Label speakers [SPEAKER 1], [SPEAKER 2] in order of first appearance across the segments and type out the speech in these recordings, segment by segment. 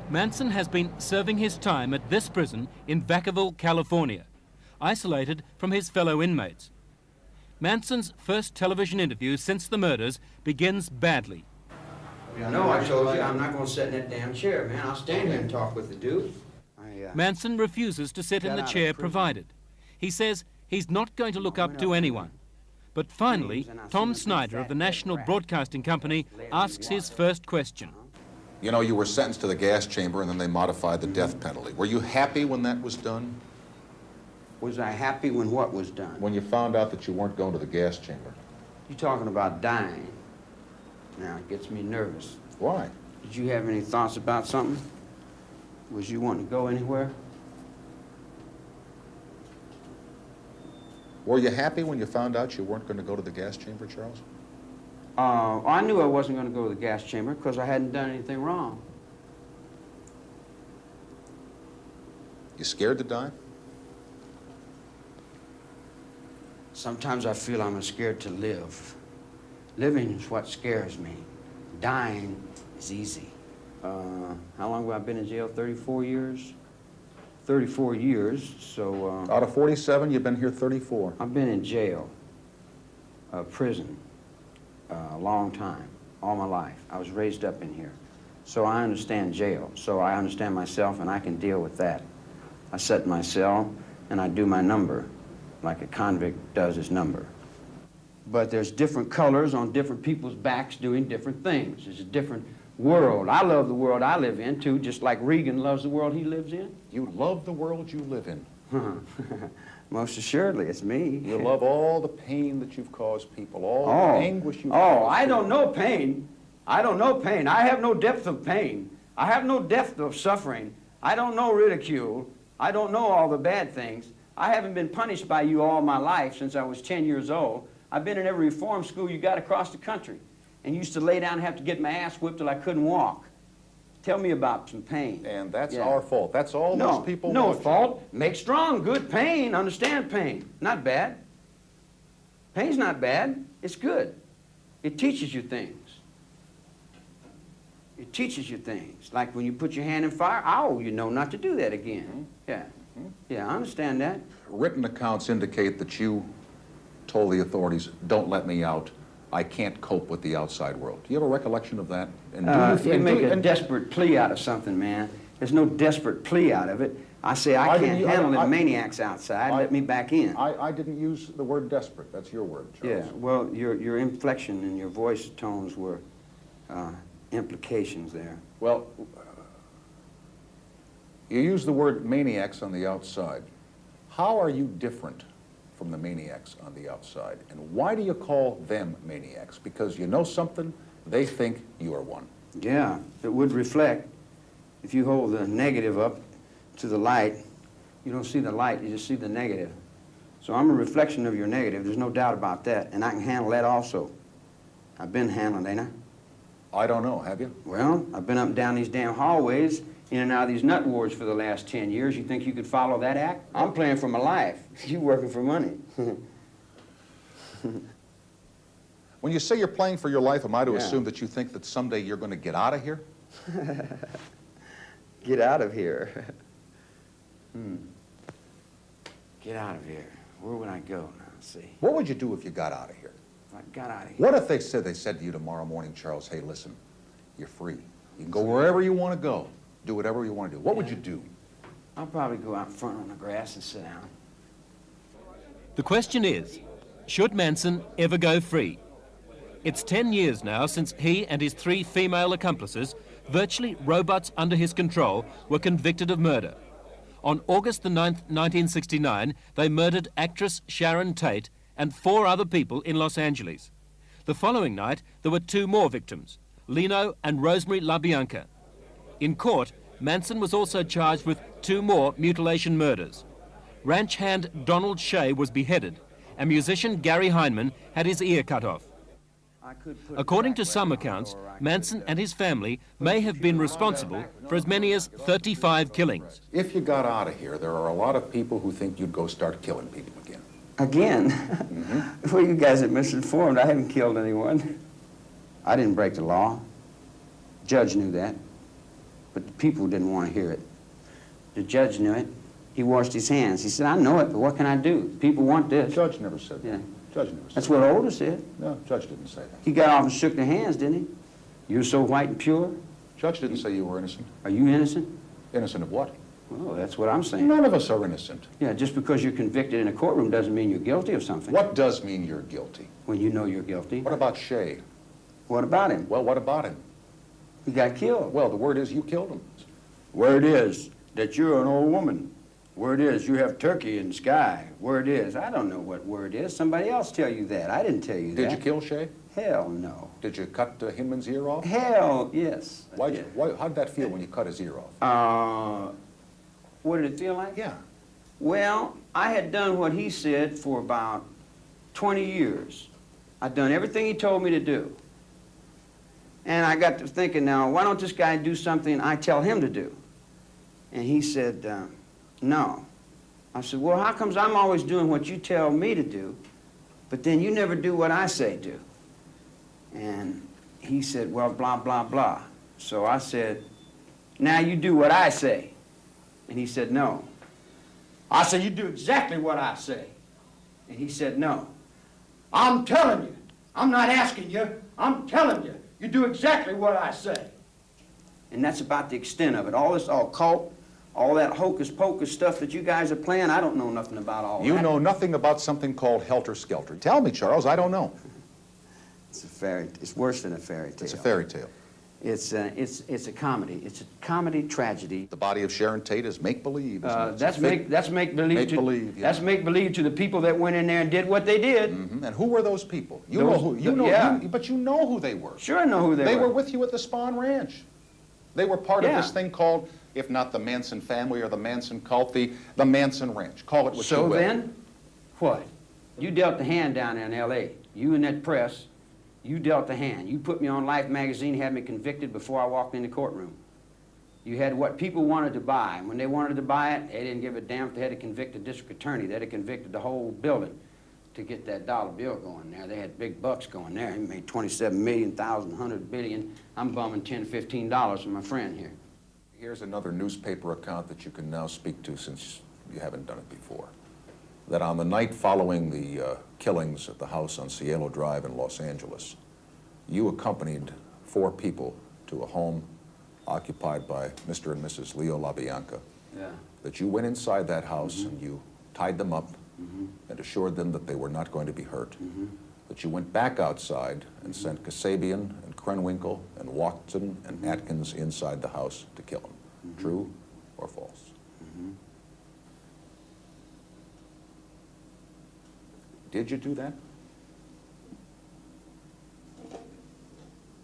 [SPEAKER 1] Manson has been serving his time at this prison in Vacaville, California, isolated from his fellow inmates. Manson's first television interview since the murders begins badly.
[SPEAKER 2] No, I told you I'm not going to sit in that damn chair, man. I'll stand here and talk with the dude.
[SPEAKER 1] Manson refuses to sit in the chair provided. He says he's not going to look up to anyone. But finally, Tom Snyder of the National Broadcasting Company asks his first question.
[SPEAKER 3] You know, you were sentenced to the gas chamber and then they modified the death penalty. Were you happy when that was done?
[SPEAKER 2] Was I happy when what was done?
[SPEAKER 3] When you found out that you weren't going to the gas chamber.
[SPEAKER 2] You're talking about dying. Now, it gets me nervous.
[SPEAKER 3] Why?
[SPEAKER 2] Did you have any thoughts about something? Was you wanting to go anywhere?
[SPEAKER 3] Were you happy when you found out you weren't going to go to the gas chamber, Charles?
[SPEAKER 2] I knew I wasn't going to go to the gas chamber because I hadn't done anything wrong.
[SPEAKER 3] You scared to die?
[SPEAKER 2] Sometimes I feel I'm scared to live. Living is what scares me. Dying is easy. How long have I been in jail? 34 years? 34 years, so...
[SPEAKER 3] Out of 47, you've been here 34.
[SPEAKER 2] I've been in jail, prison, a long time, all my life. I was raised up in here. So I understand jail. So I understand myself, and I can deal with that. I sit in my cell, and I do my number, like a convict does his number. But there's different colors on different people's backs doing different things. It's a different world. I love the world I live in, too, just like Regan loves the world he lives in.
[SPEAKER 3] You love the world you live in.
[SPEAKER 2] Most assuredly, it's me.
[SPEAKER 3] You love all the pain that you've caused people, all the anguish you've caused
[SPEAKER 2] I don't know pain. I don't know pain. I have no depth of pain. I have no depth of suffering. I don't know ridicule. I don't know all the bad things. I haven't been punished by you all my life since I was 10 years old. I've been in every reform school you got across the country and used to lay down and have to get my ass whipped till I couldn't walk. Tell me about some pain.
[SPEAKER 3] And that's our fault. That's all those people
[SPEAKER 2] No
[SPEAKER 3] want.
[SPEAKER 2] fault. Make strong, good pain. Understand pain. Not bad. Pain's not bad. It's good. It teaches you things. It teaches you things. Like when you put your hand in fire, you know not to do that again. Yeah. Yeah, I understand that.
[SPEAKER 3] Written accounts indicate that you told the authorities, don't let me out. I can't cope with the outside world. Do you have a recollection of that? And
[SPEAKER 2] you make a desperate plea out of something, man. There's no desperate plea out of it. I say, I can't handle the maniacs outside. Let me back in.
[SPEAKER 3] I didn't use the word desperate. That's your word, Charles.
[SPEAKER 2] Yeah, well, your inflection and your voice tones were implications there.
[SPEAKER 3] Well, you use the word maniacs on the outside. How are you different from the maniacs on the outside? And why do you call them maniacs? Because you know something, they think you are one.
[SPEAKER 2] Yeah, it would reflect. If you hold the negative up to the light, you don't see the light, you just see the negative. So I'm a reflection of your negative, there's no doubt about that, and I can handle that also. I've been handling, ain't I?
[SPEAKER 3] I don't know, have you?
[SPEAKER 2] Well, I've been up and down these damn hallways, in and out of these nut wards for the last 10 years. You think you could follow that act? I'm playing for my life. You working for money.
[SPEAKER 3] When you say you're playing for your life, am I to assume that you think that someday you're going to get out of here?
[SPEAKER 2] Get out of here. Get out of here. Where would I go now? Let's see.
[SPEAKER 3] What would you do if you got out of here?
[SPEAKER 2] If I got out of here.
[SPEAKER 3] What if they said to you tomorrow morning, Charles, hey, listen, you're free. You can go wherever you want to go. Do whatever you want to do. What would you do?
[SPEAKER 2] I'll probably go out in front on the grass and sit down.
[SPEAKER 1] The question is, should Manson ever go free? It's 10 years now since he and his 3 female accomplices, virtually robots under his control, were convicted of murder. On August the 9th, 1969, they murdered actress Sharon Tate and 4 other people in Los Angeles. The following night, there were 2 more victims, Lino and Rosemary LaBianca. In court, Manson was also charged with 2 more mutilation murders. Ranch hand Donald Shea was beheaded, and musician Gary Heineman had his ear cut off. According to some accounts, Manson and his family may have been responsible for as many as 35 killings.
[SPEAKER 3] If you got out of here, there are a lot of people who think you'd go start killing people again.
[SPEAKER 2] Again? Well, you guys are misinformed. I haven't killed anyone. I didn't break the law. Judge knew that. but the people didn't want to hear it. The judge knew it. He washed his hands. He said, I know it, but what can I do? People want this.
[SPEAKER 3] Judge never said that.
[SPEAKER 2] Yeah.
[SPEAKER 3] Judge never said
[SPEAKER 2] That's
[SPEAKER 3] that.
[SPEAKER 2] what Older said.
[SPEAKER 3] No, Judge didn't say that.
[SPEAKER 2] He got off and shook their hands, didn't he? You're so white and pure.
[SPEAKER 3] Judge didn't say you were innocent.
[SPEAKER 2] Are you innocent?
[SPEAKER 3] Innocent of what?
[SPEAKER 2] Well, that's what I'm saying.
[SPEAKER 3] None of us are innocent.
[SPEAKER 2] Yeah, just because you're convicted in a courtroom doesn't mean you're guilty of something.
[SPEAKER 3] What does mean you're guilty?
[SPEAKER 2] When you know you're guilty.
[SPEAKER 3] What about Shay?
[SPEAKER 2] What about him?
[SPEAKER 3] Well, what about him?
[SPEAKER 2] He got killed.
[SPEAKER 3] Well, the word is you killed him.
[SPEAKER 2] Word is that you're an old woman. Word is you have turkey in the sky. Word is, I don't know what word is. Somebody else tell you that. I didn't tell you that.
[SPEAKER 3] Did you kill Shay?
[SPEAKER 2] Hell no.
[SPEAKER 3] Did you cut Hinman's ear off?
[SPEAKER 2] Hell yes.
[SPEAKER 3] Why, how did that feel when you cut his ear off?
[SPEAKER 2] What did it feel like?
[SPEAKER 3] Yeah.
[SPEAKER 2] Well, I had done what he said for about 20 years. I'd done everything he told me to do. And I got to thinking, now, why don't this guy do something I tell him to do? And he said, no. I said, well, how comes I'm always doing what you tell me to do, but then you never do what I say do? And he said, well, blah, blah, blah. So I said, now you do what I say. And he said, no. I said, you do exactly what I say. And he said, no. I'm telling you. I'm not asking you. I'm telling you. You do exactly what I say. And that's about the extent of it. All this occult, all that hocus-pocus stuff that you guys are playing, I don't know nothing about all that.
[SPEAKER 3] You know nothing about something called helter-skelter. Tell me, Charles, I don't know.
[SPEAKER 2] It's worse than a fairy tale.
[SPEAKER 3] It's a fairy tale.
[SPEAKER 2] It's a comedy. It's a comedy tragedy.
[SPEAKER 3] The body of Sharon Tate is make-believe, isn't it?
[SPEAKER 2] That's make-believe.
[SPEAKER 3] Make-believe, yeah.
[SPEAKER 2] That's make-believe to the people that went in there and did what they did.
[SPEAKER 3] Mm-hmm. And who were those people?
[SPEAKER 2] Yeah.
[SPEAKER 3] But you know who they were.
[SPEAKER 2] Sure I know who they were.
[SPEAKER 3] They were with you at the Spahn Ranch. They were part of
[SPEAKER 2] Yeah.
[SPEAKER 3] this thing called, if not the Manson family or the Manson cult, the Manson Ranch. Call it what you will.
[SPEAKER 2] So then, what? You dealt the hand down there in L.A. You and that press, you dealt the hand. You put me on Life magazine, had me convicted before I walked in the courtroom. You had what people wanted to buy. And when they wanted to buy it, they didn't give a damn if they had to convict the district attorney. They'd have convicted the whole building to get that dollar bill going there. They had big bucks going there. He made 27 million, 100 billion. I'm bumming $10, $15 from my friend here.
[SPEAKER 3] Here's another newspaper account that you can now speak to since you haven't done it before. That on the night following the killings at the house on Cielo Drive in Los Angeles, you accompanied 4 people to a home occupied by Mr. and Mrs. Leo LaBianca.
[SPEAKER 2] Yeah.
[SPEAKER 3] That you went inside that house and you tied them up and assured them that they were not going to be hurt. That you went back outside and sent Kasabian and Krenwinkel and Watson and Atkins inside the house to kill them. True or false? Did you do that?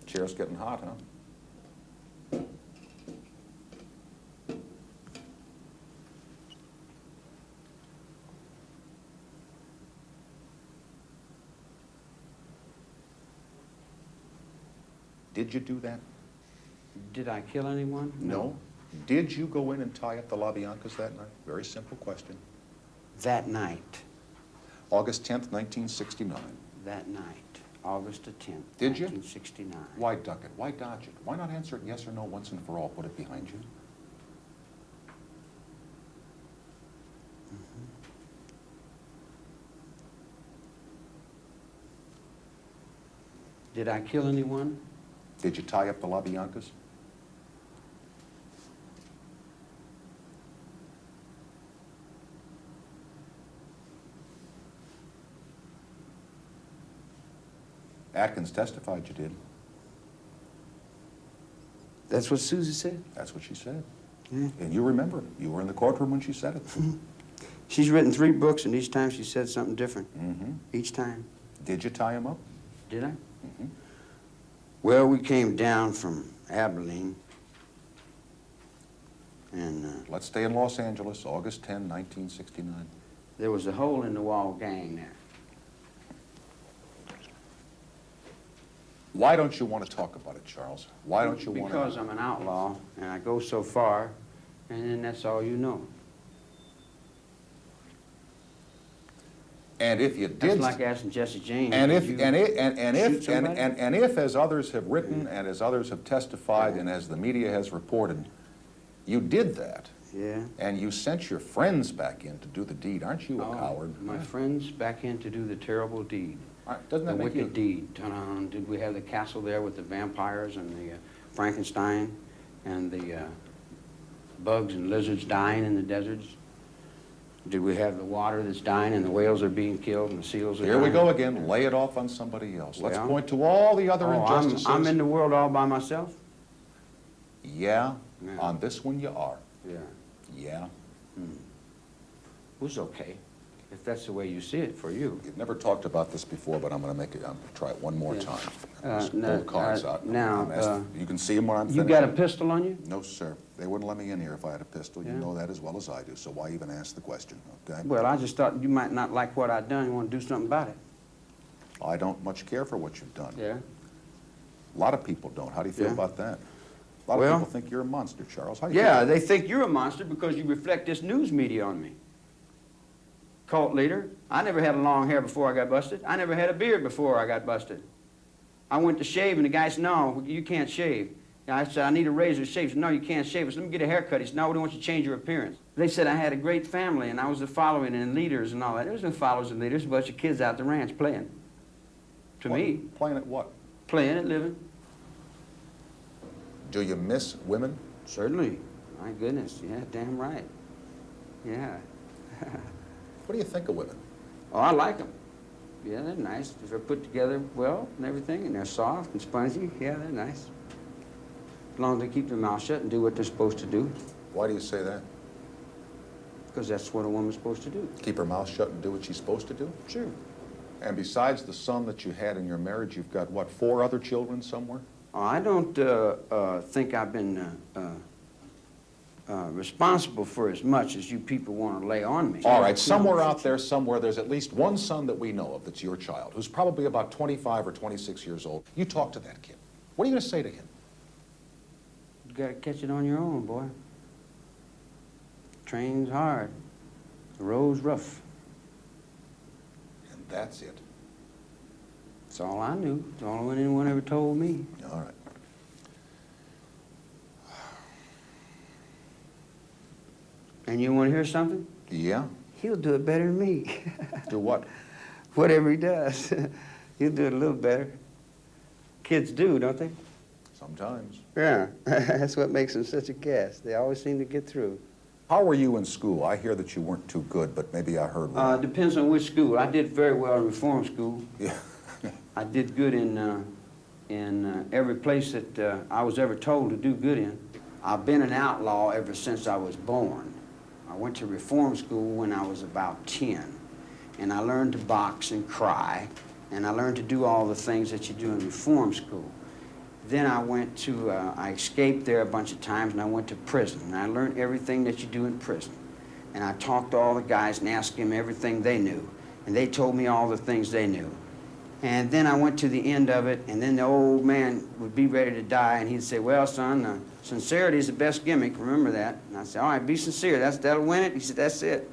[SPEAKER 3] Chair's getting hot, huh? Did you do that?
[SPEAKER 2] Did I kill anyone?
[SPEAKER 3] No. Did you go in and tie up the LaBiancas that night? Very simple question.
[SPEAKER 2] That night.
[SPEAKER 3] August 10th, 1969.
[SPEAKER 2] That night. August the 10th,
[SPEAKER 3] Did you?
[SPEAKER 2] 1969.
[SPEAKER 3] Why duck it? Why dodge it? Why not answer it yes or no once and for all? Put it behind you.
[SPEAKER 2] Did I kill anyone?
[SPEAKER 3] Did you tie up the LaBiancas? Atkins testified you did.
[SPEAKER 2] That's what Susie said?
[SPEAKER 3] That's what she said.
[SPEAKER 2] Yeah.
[SPEAKER 3] And you remember, you were in the courtroom when she said it.
[SPEAKER 2] She's written 3 books, and each time she said something different. Each time.
[SPEAKER 3] Did you tie him up?
[SPEAKER 2] Did I? Well, we came down from Abilene, and
[SPEAKER 3] Let's stay in Los Angeles, August 10, 1969.
[SPEAKER 2] there was a hole in the wall gang there.
[SPEAKER 3] Why don't you want to talk about it, Charles? Why don't you want to?
[SPEAKER 2] Because I'm an outlaw, and I go so far, and then that's all you know.
[SPEAKER 3] And if you
[SPEAKER 2] That's
[SPEAKER 3] did,
[SPEAKER 2] like asking Jesse James.
[SPEAKER 3] and
[SPEAKER 2] did
[SPEAKER 3] if
[SPEAKER 2] you
[SPEAKER 3] and if
[SPEAKER 2] shoot somebody?
[SPEAKER 3] and if, as others have written and as others have testified and as the media has reported, you did that,
[SPEAKER 2] Yeah.
[SPEAKER 3] and you sent your friends back in to do the deed, aren't you a coward?
[SPEAKER 2] My friends back in to do the terrible deed.
[SPEAKER 3] Doesn't
[SPEAKER 2] The
[SPEAKER 3] that make
[SPEAKER 2] wicked
[SPEAKER 3] you?
[SPEAKER 2] deed. Ta-da. Did we have the castle there with the vampires and the Frankenstein and the bugs and lizards dying in the deserts? Did we have the water that's dying and the whales are being killed and the seals are
[SPEAKER 3] Here
[SPEAKER 2] dying?
[SPEAKER 3] we go again. Lay it off on somebody else. Let's
[SPEAKER 2] Well,
[SPEAKER 3] point to all the other injustices.
[SPEAKER 2] I'm in the world all by myself?
[SPEAKER 3] Yeah,
[SPEAKER 2] Yeah.
[SPEAKER 3] on this one you are.
[SPEAKER 2] Yeah.
[SPEAKER 3] Yeah.
[SPEAKER 2] It was okay, if that's the way you see it for you.
[SPEAKER 3] You've never talked about this before, but I'm going to make it. I'm going to try it one more
[SPEAKER 2] Yeah.
[SPEAKER 3] time.
[SPEAKER 2] Uh,
[SPEAKER 3] Pull
[SPEAKER 2] no,
[SPEAKER 3] the cards
[SPEAKER 2] uh,
[SPEAKER 3] out.
[SPEAKER 2] now,
[SPEAKER 3] I'm asking- you can see them when I'm
[SPEAKER 2] You
[SPEAKER 3] finished.
[SPEAKER 2] got a pistol on you?
[SPEAKER 3] No, sir. They wouldn't let me in here if I had a pistol. You
[SPEAKER 2] Yeah.
[SPEAKER 3] know that as well as I do. So why even ask the question? Okay.
[SPEAKER 2] Well, I just thought you might not like what I'd done. You want to do something about it.
[SPEAKER 3] I don't much care for what you've done.
[SPEAKER 2] Yeah.
[SPEAKER 3] A lot of people don't. How do you feel
[SPEAKER 2] Yeah.
[SPEAKER 3] about that? A lot
[SPEAKER 2] Well-
[SPEAKER 3] of people think you're a monster, Charles. How do you
[SPEAKER 2] Yeah,
[SPEAKER 3] feel?
[SPEAKER 2] they think you're a monster because you reflect this news media on me. Cult leader. I never had long hair before I got busted. I never had a beard before I got busted. I went to shave and the guy said, no, you can't shave. And I said, I need a razor to shave. He said, no, you can't shave. I said, let me get a haircut. He said, no, we don't want you to change your appearance. They said I had a great family and I was the following and leaders and all that. There was no followers and leaders, a bunch of kids out the ranch playing. To me,
[SPEAKER 3] Playing at what?
[SPEAKER 2] playing and living.
[SPEAKER 3] Do you miss women?
[SPEAKER 2] Certainly. My goodness. Yeah, damn right. Yeah.
[SPEAKER 3] What do you think of women?
[SPEAKER 2] Oh, I like them. Yeah, they're nice. They're put together well and everything, and they're soft and spongy. Yeah, they're nice. As long as they keep their mouth shut and do what they're supposed to do,
[SPEAKER 3] Why do you say that?
[SPEAKER 2] because that's what a woman's supposed to do.
[SPEAKER 3] Keep her mouth shut and do what she's supposed to do?
[SPEAKER 2] Sure.
[SPEAKER 3] And besides the son that you had in your marriage, you've got, what, 4 other children somewhere?
[SPEAKER 2] I don't think I've been responsible for as much as you people want to lay on me.
[SPEAKER 3] All right, somewhere out there, somewhere, there's at least one son that we know of that's your child, who's probably about 25 or 26 years old. You talk to that kid. What are you going to say to him?
[SPEAKER 2] You got to catch it on your own, boy. Train's hard. The road's rough.
[SPEAKER 3] And that's it.
[SPEAKER 2] That's all I knew. That's all anyone ever told me.
[SPEAKER 3] All right.
[SPEAKER 2] And you want to hear something?
[SPEAKER 3] Yeah?
[SPEAKER 2] He'll do it better than me.
[SPEAKER 3] Do what?
[SPEAKER 2] Whatever he does, he'll do it a little better. Kids do, don't they?
[SPEAKER 3] Sometimes.
[SPEAKER 2] Yeah, that's what makes them such a gas. They always seem to get through.
[SPEAKER 3] How were you in school? I hear that you weren't too good, but maybe I heard wrong.
[SPEAKER 2] Depends on which school. I did very well in reform school.
[SPEAKER 3] Yeah.
[SPEAKER 2] I did good in every place that I was ever told to do good in. I've been an outlaw ever since I was born. I went to reform school when I was about 10, and I learned to box and cry, and I learned to do all the things that you do in reform school. Then I went to, I escaped there a bunch of times, and I went to prison, and I learned everything that you do in prison. And I talked to all the guys and asked them everything they knew, and they told me all the things they knew. And then I went to the end of it, and then the old man would be ready to die, and he'd say, well, son, sincerity is the best gimmick, remember that. And I said, all right, be sincere, that'll win it. He said, that's it.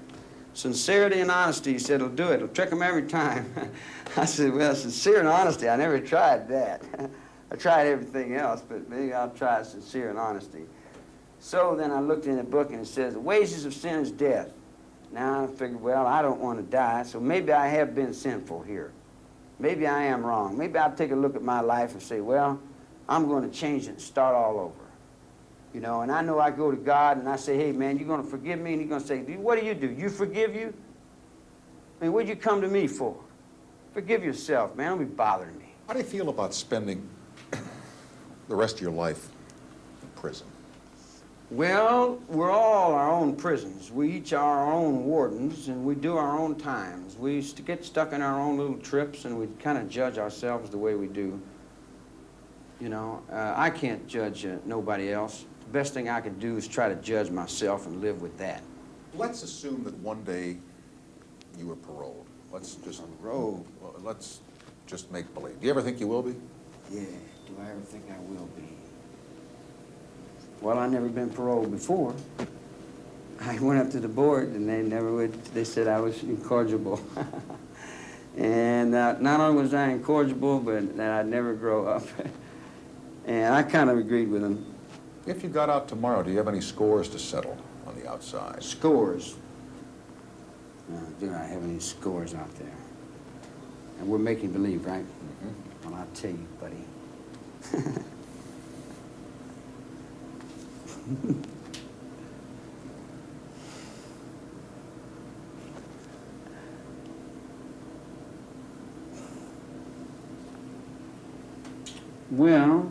[SPEAKER 2] Sincerity and honesty, he said, it'll do it. It'll trick them every time. I said, well, sincere and honesty, I never tried that. I tried everything else, but maybe I'll try sincere and honesty. So then I looked in the book, and it says, the wages of sin is death. Now I figured, well, I don't want to die, so maybe I have been sinful here. Maybe I am wrong. Maybe I'll take a look at my life and say, well, I'm going to change it and start all over. You know, and I know I go to God and I say, hey, man, you're going to forgive me? And he's going to say, what do? You forgive you? I mean, what'd you come to me for? Forgive yourself, man. Don't be bothering me.
[SPEAKER 3] How do you feel about spending the rest of your life in prison?
[SPEAKER 2] Well, we're all our own prisons. We each are our own wardens, and we do our own times. We get stuck in our own little trips, and we kind of judge ourselves the way we do. You know, I can't judge nobody else. The best thing I could do is try to judge myself and live with that.
[SPEAKER 3] Let's assume that one day you were paroled. Let's just
[SPEAKER 2] Paroled?
[SPEAKER 3] Well, let's just make believe. Do you ever think you will be?
[SPEAKER 2] Yeah, do I ever think I will be? Well, I've never been paroled before. I went up to the board, and they said I was incorrigible. And not only was I incorrigible, but that I'd never grow up. And I kind of agreed with him.
[SPEAKER 3] If you got out tomorrow, do you have any scores to settle on the outside?
[SPEAKER 2] Scores? Do I have any scores out there? And we're making believe, right? Mm-hmm. Well, I'll tell you, buddy. Well,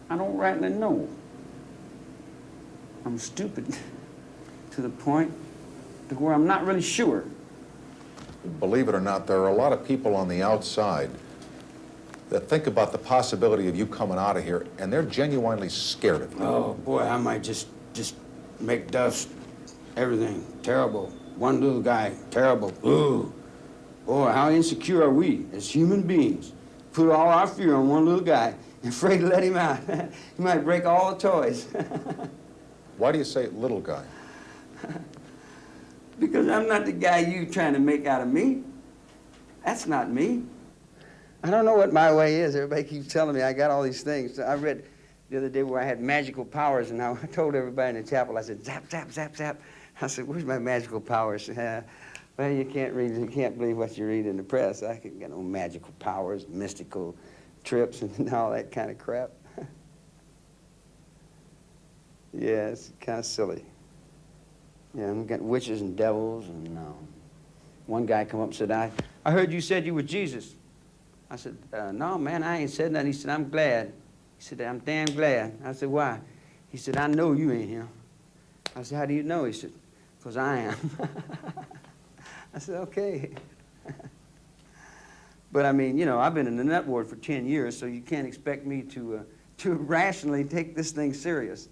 [SPEAKER 2] I don't rightly know. I'm stupid to the point to where I'm not really sure.
[SPEAKER 3] Believe it or not, there are a lot of people on the outside that think about the possibility of you coming out of here, and they're genuinely scared of you.
[SPEAKER 2] Oh, boy, I might just make dust. Everything. Terrible. One little guy. Terrible. Ooh. Boy, how insecure are we as human beings? Put all our fear on one little guy and afraid to let him out. He might break all the toys.
[SPEAKER 3] Why do you say little guy?
[SPEAKER 2] Because I'm not the guy you trying to make out of me. That's not me. I don't know what my way is. Everybody keeps telling me I got all these things. I read the other day where I had magical powers, and I told everybody in the chapel, I said, zap, zap, zap, zap. I said, where's my magical powers? Well, you can't read, you can't believe what you read in the press. I can get no magical powers, mystical trips, and all that kind of crap. Yeah, it's kind of silly. Yeah, I've got witches and devils, and one guy come up and said, I heard you said you were Jesus. I said, no, man, I ain't said nothing. He said, I'm glad. He said, I'm damn glad. I said, why? He said, I know you ain't him. I said, how do you know? He said, because I am. I said, okay. But I mean, you know, I've been in the nut ward for 10 years, so you can't expect me to rationally take this thing serious.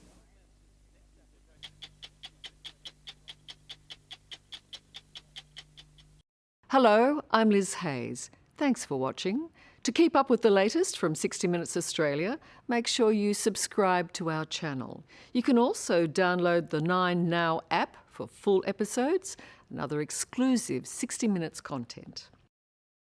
[SPEAKER 4] Hello, I'm Liz Hayes. Thanks for watching. To keep up with the latest from 60 Minutes Australia, make sure you subscribe to our channel. You can also download the 9Now app for full episodes and other exclusive 60 Minutes content.